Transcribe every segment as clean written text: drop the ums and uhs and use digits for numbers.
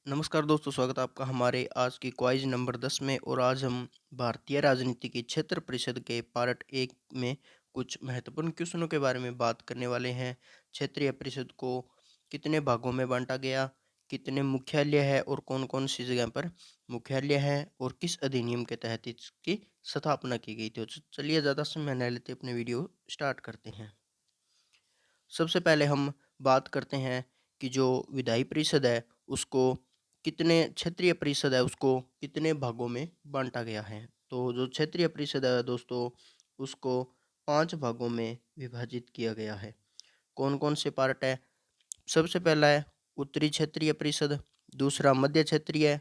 नमस्कार दोस्तों, स्वागत है आपका हमारे आज की क्वाइज नंबर 10 में। और आज हम भारतीय राजनीति की क्षेत्र परिषद के पार्ट 1 में कुछ महत्वपूर्ण क्वेश्चनों के बारे में बात करने वाले हैं। क्षेत्रीय परिषद को कितने भागों में बांटा गया, कितने मुख्यालय है और कौन-कौन सी जगह पर मुख्यालय है और किस अधिनियम के तहत इसकी स्थापना की गई थी। तो चलिए ज़्यादा समय न लेते अपने वीडियो स्टार्ट करते हैं। सबसे पहले हम बात करते हैं कि जो विधायी परिषद है उसको कितने क्षेत्रीय परिषद है उसको कितने भागों में बांटा गया है। तो जो क्षेत्रीय परिषद है दोस्तों, उसको 5 भागों में विभाजित किया गया है। कौन-कौन से पार्ट है? सबसे पहला है उत्तरी क्षेत्रीय परिषद, दूसरा मध्य क्षेत्रीय,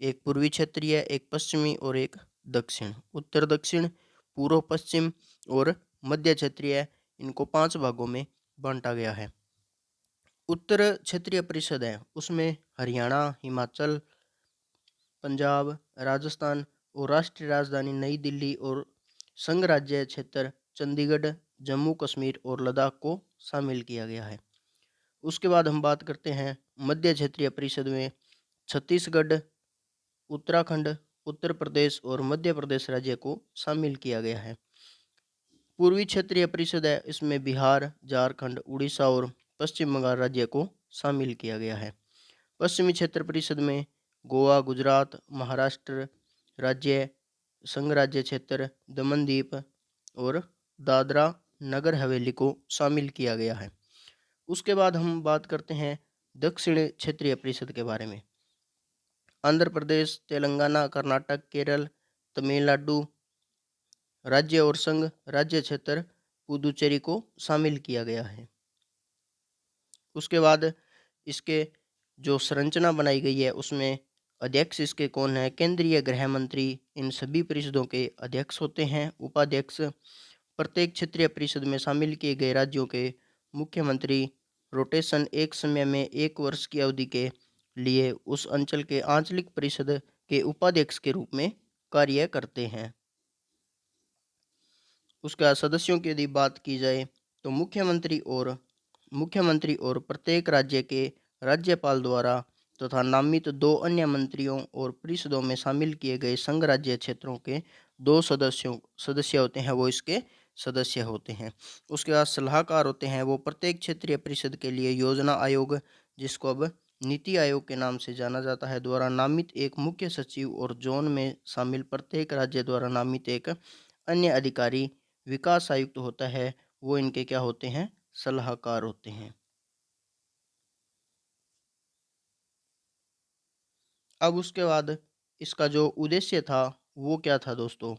एक पूर्वी क्षेत्रीय, एक पश्चिमी और एक दक्षिण। उत्तर-दक्षिण, पूर्व-पश्चिम और मध्य क्षेत्रीय, इनको 5 भागों में बांटा गया है। उत्तर क्षेत्रीय परिषद है उसमें हरियाणा, हिमाचल, पंजाब, राजस्थान और राष्ट्रीय राजधानी नई दिल्ली और संघ राज्य क्षेत्र चंडीगढ़, जम्मू कश्मीर और लद्दाख को शामिल किया गया है। उसके बाद हम बात करते हैं मध्य क्षेत्रीय परिषद में छत्तीसगढ़, उत्तराखंड, उत्तर प्रदेश और मध्य प्रदेश राज्य को शामिल किया गया है। पूर्वी क्षेत्रीय परिषद है इसमें बिहार, झारखंड, उड़ीसा और पश्चिम बंगाल राज्य को शामिल किया गया है। पश्चिमी क्षेत्र परिषद में गोवा, गुजरात, महाराष्ट्र राज्य, संघ राज्य क्षेत्र, दमन द्वीप और दादरा नगर हवेली को शामिल किया गया है। उसके बाद हम बात करते हैं दक्षिण क्षेत्रीय परिषद के बारे में। आंध्र प्रदेश, तेलंगाना, कर्नाटक, केरल, तमिलनाडु राज्य और संघ राज्य क्षेत्र पुदुचेरी को शामिल किया गया है। उसके बाद इसके जो संरचना बनाई गई है उसमें अध्यक्ष इसके कौन है? केंद्रीय गृह मंत्री इन सभी परिषदों के अध्यक्ष होते हैं। उपाध्यक्ष प्रत्येक क्षेत्रीय परिषद में शामिल किए गए राज्यों के मुख्यमंत्री रोटेशन एक समय में 1 वर्ष की अवधि के लिए उस अंचल के आंचलिक परिषद के उपाध्यक्ष के रूप में कार्य करते हैं। उसका सदस्यों की यदि बात की जाए तो मुख्यमंत्री और प्रत्येक राज्य के राज्यपाल द्वारा तथा नामित 2 अन्य मंत्रियों और परिषदों में शामिल किए गए संघ राज्य क्षेत्रों के 2 सदस्य होते हैं, वो इसके सदस्य होते हैं। उसके बाद सलाहकार होते हैं, वो प्रत्येक क्षेत्रीय परिषद के लिए योजना आयोग, जिसको अब नीति आयोग के नाम से जाना जाता है, द्वारा नामित एक मुख्य सचिव और जोन में शामिल प्रत्येक राज्य द्वारा नामित एक अन्य अधिकारी विकास आयुक्त होता है। वो इनके क्या होते हैं? सलाहकार होते हैं। अब उसके बाद इसका जो उद्देश्य था वो क्या था दोस्तों?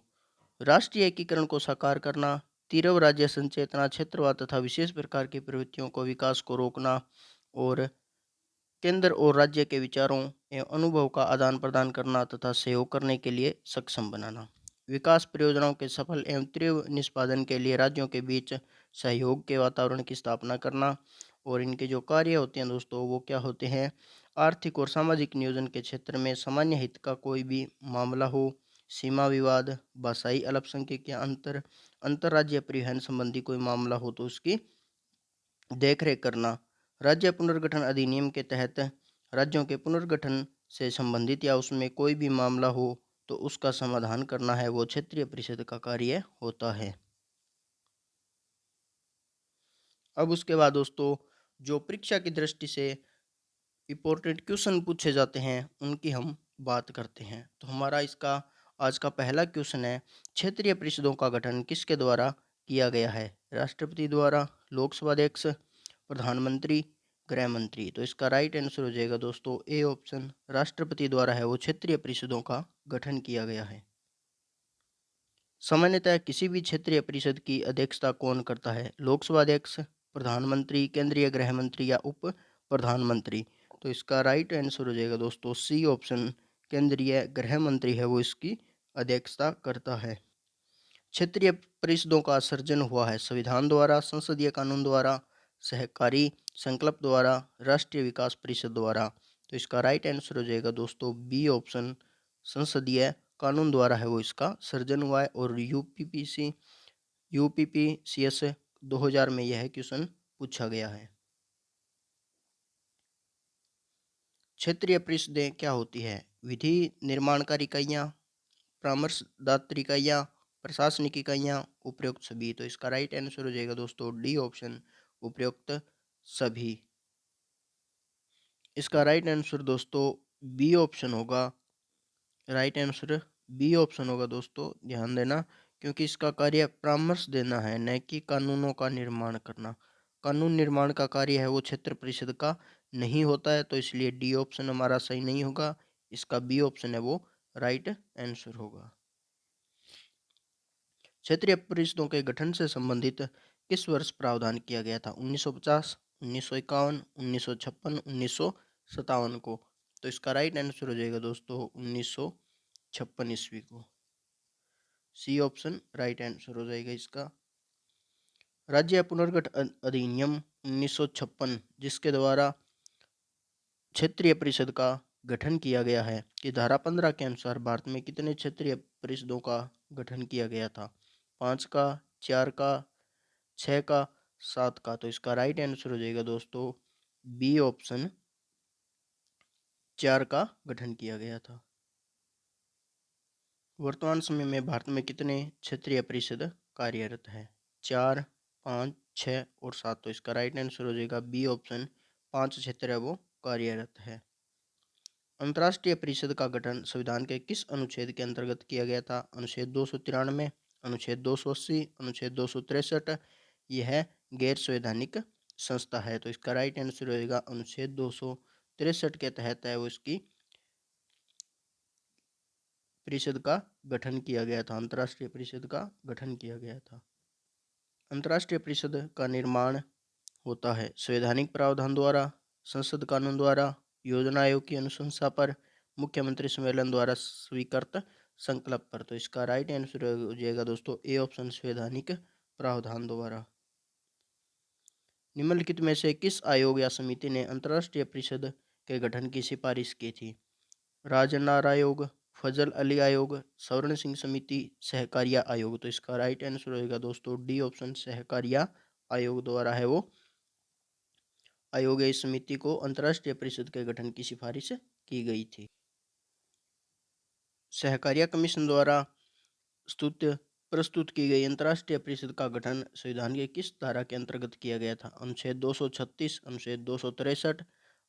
राष्ट्रीय एकीकरण को साकार करना, तीव्र राज्य संचेतना, क्षेत्रवाद तथा विशेष प्रकार की प्रवृत्तियों को विकास को रोकना और केंद्र और राज्य के विचारों एवं अनुभव का आदान प्रदान करना तथा सहयोग करने के लिए सक्षम बनाना। विकास परियोजनाओं के सफल एवं तीव्र निष्पादन के लिए राज्यों के बीच सहयोग के वातावरण की स्थापना करना। और इनके जो कार्य होते हैं दोस्तों वो क्या होते हैं? आर्थिक और सामाजिक नियोजन के क्षेत्र में सामान्य हित का कोई भी मामला हो, सीमा विवाद, भाषाई अल्पसंख्यक या अंतर्राज्यीय परिवहन संबंधी कोई मामला हो तो उसकी देखरेख करना। राज्य पुनर्गठन अधिनियम के तहत राज्यों के पुनर्गठन से संबंधित या उसमें कोई भी मामला हो तो उसका समाधान करना है, वो क्षेत्रीय परिषद का कार्य होता है। अब उसके बाद दोस्तों जो परीक्षा की दृष्टि से इम्पोर्टेंट क्वेश्चन पूछे जाते हैं उनकी हम बात करते हैं। तो हमारा इसका आज का पहला क्वेश्चन है, क्षेत्रीय परिषदों का गठन किसके द्वारा किया गया है? राष्ट्रपति द्वारा, लोकसभा अध्यक्ष, प्रधानमंत्री, गृह मंत्री। तो इसका राइट आंसर हो जाएगा दोस्तों ए ऑप्शन, राष्ट्रपति द्वारा है वो क्षेत्रीय परिषदों का गठन किया गया है। सामान्यतः किसी भी क्षेत्रीय परिषद की अध्यक्षता कौन करता है? लोकसभा अध्यक्ष, प्रधानमंत्री, केंद्रीय गृह मंत्री या उप प्रधानमंत्री। तो इसका राइट आंसर हो जाएगा दोस्तों सी ऑप्शन, केंद्रीय गृह मंत्री है वो इसकी अध्यक्षता करता है। क्षेत्रीय परिषदों का सर्जन हुआ है संविधान द्वारा, संसदीय कानून द्वारा, सहकारी संकल्प द्वारा, राष्ट्रीय विकास परिषद द्वारा। तो इसका राइट आंसर हो जाएगा दोस्तों बी ऑप्शन, संसदीय कानून द्वारा है वो इसका सर्जन हुआ है। और यूपीपीसीएस 2000 में यह क्वेश्चन पूछा गया है। क्षेत्रीय परिषदें क्या होती है? विधि निर्माणकारी इकाइयाँ, परामर्शदात्री इकाइयाँ, प्रशासनिक इकाइयाँ, उपरोक्त सभी। तो इसका राइट आंसर हो जाएगा दोस्तों डी ऑप्शन, उपरोक्त सभी। इसका राइट आंसर दोस्तों बी ऑप्शन होगा। राइट आंसर बी ऑप्शन होगा दोस्तों, ध्यान देना, क्योंकि इसका कार्य परामर्श देना है, न कि कानूनों का निर्माण करना। कानून निर्माण का कार्य है वो क्षेत्र परिषद का नहीं होता है, तो इसलिए डी ऑप्शन हमारा सही नहीं होगा। इसका बी ऑप्शन है वो राइट आंसर होगा। क्षेत्रीय परिषदों के गठन से संबंधित किस वर्ष प्रावधान किया गया था? 1950, 1951, 1956, 1957 को। तो इसका राइट आंसर हो जाएगा दोस्तों 1956 ईस्वी को। सी ऑप्शन राइट आंसर हो जाएगा इसका। राज्य पुनर्गठन अधिनियम 1956 जिसके द्वारा क्षेत्रीय परिषद का गठन किया गया है कि धारा 15 के अनुसार भारत में कितने क्षेत्रीय परिषदों का गठन किया गया था? 5 का, 4 का, 6 का, 7 का। तो इसका राइट आंसर हो जाएगा दोस्तों बी ऑप्शन, 4 का गठन किया गया था। वर्तमान समय में भारत में कितने क्षेत्रीय परिषद कार्यरत है? 4, 5, 6 और 7। तो इसका राइट आंसर हो जाएगा बी ऑप्शन, 5 क्षेत्र है वो कार्यरत है। अंतर्राष्ट्रीय परिषद का गठन संविधान के किस अनुच्छेद के अंतर्गत किया गया था? अनुच्छेद 293, अनुच्छेद 280, अनुच्छेद 263। यह गैर संवैधानिक संस्था है। तो इसका राइट आंसर होगा अनुच्छेद 263 के तहत है वो इसकी परिषद का गठन किया गया था। अंतर्राष्ट्रीय परिषद का गठन किया गया था। अंतर्राष्ट्रीय परिषद का निर्माण होता है संवैधानिक प्रावधान द्वारा, संसद कानून द्वारा, योजना आयोग की अनुशंसा पर, मुख्यमंत्री सम्मेलन द्वारा स्वीकृत संकल्प पर। तो इसका राइट आंसर हो जाएगा दोस्तों ए ऑप्शन, संवैधानिक प्रावधान द्वारा। निम्नलिखित में से किस आयोग या समिति ने अंतर्राष्ट्रीय परिषद के गठन की सिफारिश की थी? राजनार आयोग, फजल अली आयोग, स्वर्ण सिंह समिति, सहकारिया आयोग। तो इसका राइट आंसर होगा दोस्तों डी ऑप्शन, सहकारिया आयोग द्वारा है वो आयोग या इस समिति को अंतर्राष्ट्रीय परिषद के गठन की सिफारिश की गई थी। सहकारिया कमीशन द्वारा प्रस्तुत की गई अंतर्राष्ट्रीय परिषद का गठन संविधान के किस धारा के अंतर्गत किया गया था? अनुच्छेद 236, अनुच्छेद 263,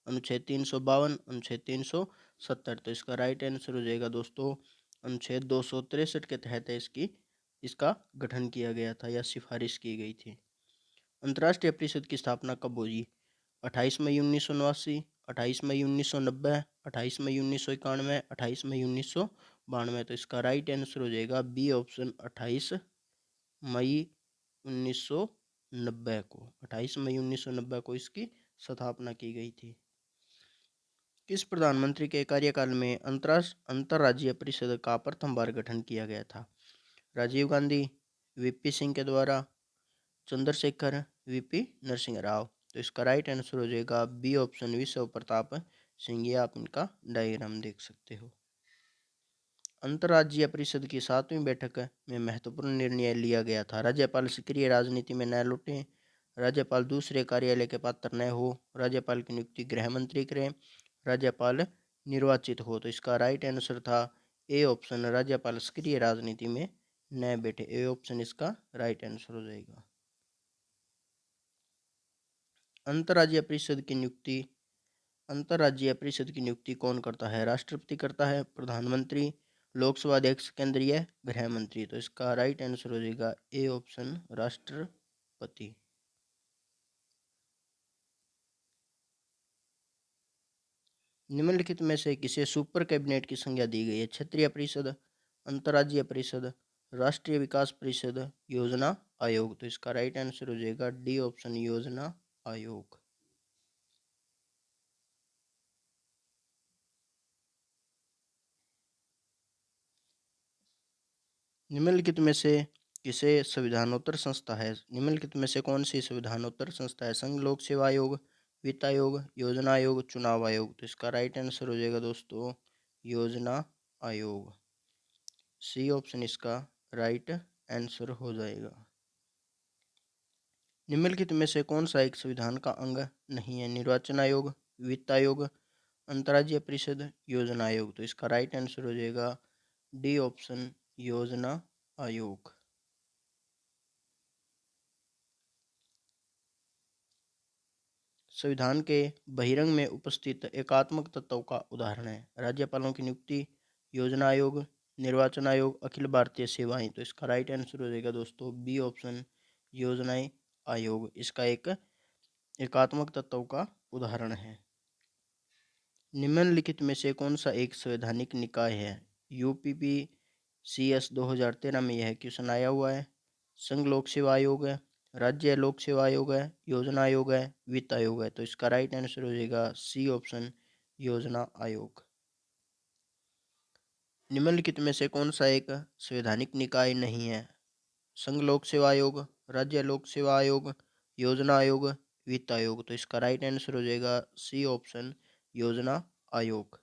अनुच्छेद 352, अनुच्छेद 370। तो इसका राइट आंसर हो जाएगा दोस्तों अनुच्छेद 263 के तहत इसका गठन किया गया था या सिफारिश की गई थी। अंतर्राष्ट्रीय परिषद की स्थापना कब हुई? 28 मई 1989, 28 मई 1990, 28 मई 1991, 28 मई 1992। तो इसका राइट आंसर हो जाएगा बी ऑप्शन, 28 मई 1990 को। 28 मई 1990 को इसकी स्थापना की गई थी। किस प्रधानमंत्री के कार्यकाल में अंतर्राज्यीय परिषद का प्रथम बार गठन किया गया था? राजीव गांधी, वीपी सिंह के द्वारा, चंद्रशेखर, वीपी नरसिंह राव। तो इसका राइट आंसर हो जाएगा बी ऑप्शन, विश्व प्रताप सिंह। ये आप इनका डायग्राम देख सकते हो। अंतर्राज्यीय परिषद की 7वीं बैठक में महत्वपूर्ण निर्णय लिया गया था। राज्यपाल सक्रिय राजनीति में न लौटे, राज्यपाल दूसरे कार्यालय के पात्र न हो, राज्यपाल की नियुक्ति गृह मंत्री करें, राज्यपाल निर्वाचित हो। तो इसका राइट आंसर था ए ऑप्शन, राज्यपाल सक्रिय राजनीति में न बैठे। ए ऑप्शन इसका राइट आंसर हो जाएगा। अंतर्राज्यीय परिषद की नियुक्ति कौन करता है? राष्ट्रपति करता है, प्रधानमंत्री, लोकसभा अध्यक्ष, केंद्रीय गृह मंत्री। तो इसका राइट आंसर हो जाएगा ए ऑप्शन, राष्ट्रपति। निम्नलिखित में से किसे सुपर कैबिनेट की संज्ञा दी गई है? क्षेत्रीय परिषद, अंतर्राज्यीय परिषद, राष्ट्रीय विकास परिषद, योजना आयोग। तो इसका राइट आंसर हो जाएगा डी ऑप्शन, योजना आयोग। निम्नलिखित में से किसे संविधानोत्तर संस्था है? निम्नलिखित में से कौन सी संविधानोत्तर संस्था है? संघ लोक सेवा आयोग, वित्त आयोग, योजना आयोग, चुनाव आयोग। तो इसका राइट आंसर हो जाएगा दोस्तों योजना आयोग। सी ऑप्शन इसका राइट आंसर हो जाएगा। निम्नलिखित में से कौन सा एक संविधान का अंग नहीं है? निर्वाचन आयोग, वित्त आयोग, अंतर्राज्यीय परिषद, योजना आयोग। तो इसका राइट आंसर हो जाएगा डी ऑप्शन, योजना आयोग। संविधान के बहिरंग में उपस्थित एकात्मक तत्वों का उदाहरण है। राज्यपालों की नियुक्ति, योजना आयोग, निर्वाचन आयोग, अखिल भारतीय सेवाएं। तो इसका राइट आंसर हो जाएगा दोस्तों बी ऑप्शन, योजनाएं आयोग। इसका एक एकात्मक तत्वों का उदाहरण है। निम्नलिखित में से कौन सा एक संवैधानिक निकाय है? यूपीपीसीएस 2013 में यह क्वेश्चन आया हुआ है। संघ लोक सेवा आयोग है, राज्य लोक सेवा आयोग है, योजना आयोग है, वित्त आयोग है। तो इसका राइट आंसर हो जाएगा सी ऑप्शन, योजना आयोग। निम्नलिखित में से कौन सा एक संवैधानिक निकाय नहीं है? संघ लोक सेवा आयोग, राज्य लोक सेवा आयोग, योजना आयोग, वित्त आयोग। तो इसका राइट आंसर हो जाएगा सी ऑप्शन, योजना आयोग।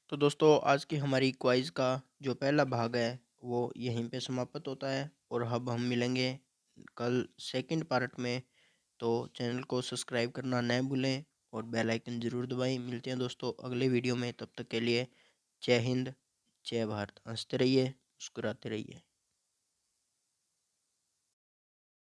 तो दोस्तों आज की हमारी क्वाइज का जो पहला भाग है वो यहीं पे समाप्त होता है, और अब हम मिलेंगे कल सेकंड पार्ट में। तो चैनल को सब्सक्राइब करना न भूलें और बेल आइकन ज़रूर दबाएं। मिलते हैं दोस्तों अगले वीडियो में, तब तक के लिए जय हिंद, जय भारत। हंसते रहिए, मुस्कुराते रहिए।